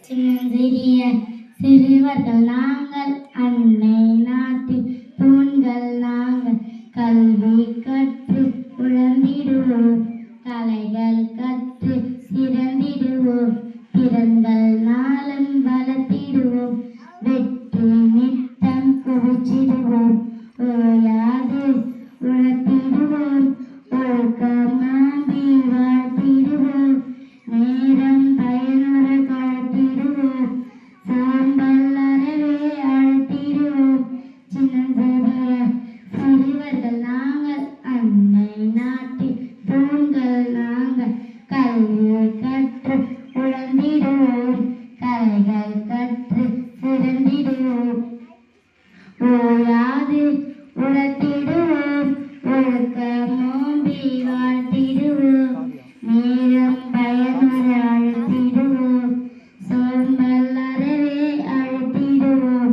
சின்னஞ்சிறிய சிறுவர்கள் நாங்கள், அன்னை நாட்டில் தூண்கள் நாங்கள். கல்வி கற்று உழந்திடுவோம், கலைகள் கற்று சிறந்திடுவோம். திறன்கள் நாளும் வளர்த்திடுவோம், வெற்றி நித்தம் குவிச்சிடுவோம். ஓயாது உழைத்திடுவோம், ஒழுக்க நம்பி வாழ்த்திடுவோம். நேரம் பயனுற கழத்திடுவோம், சாம்பல் அறவே அழைத்திடுவோம். சின்னஞ்சிறிய சிறுவர்கள் நாங்கள், அன்னை நாட்டில் தூண்கள் நாங்கள். கல்வி கற்று உழந்திடுவோம், கலைகள் கற்று சிறந்திடுவோம். ஓயாது உழைத்திடுவோம், ஒழுக்க நோம்பி வாழ்த்திடுவோம். நேரம் பயனுற அழைத்திடுவோம், சோம்பல் அறவே அழைத்திடுவோம்.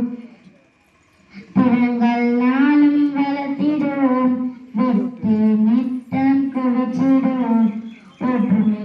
திறன்கள் நாளும் வளர்த்திடுவோம், வெற்றி நித்தம் குவிச்சிடுவோம். ஒற்றுமை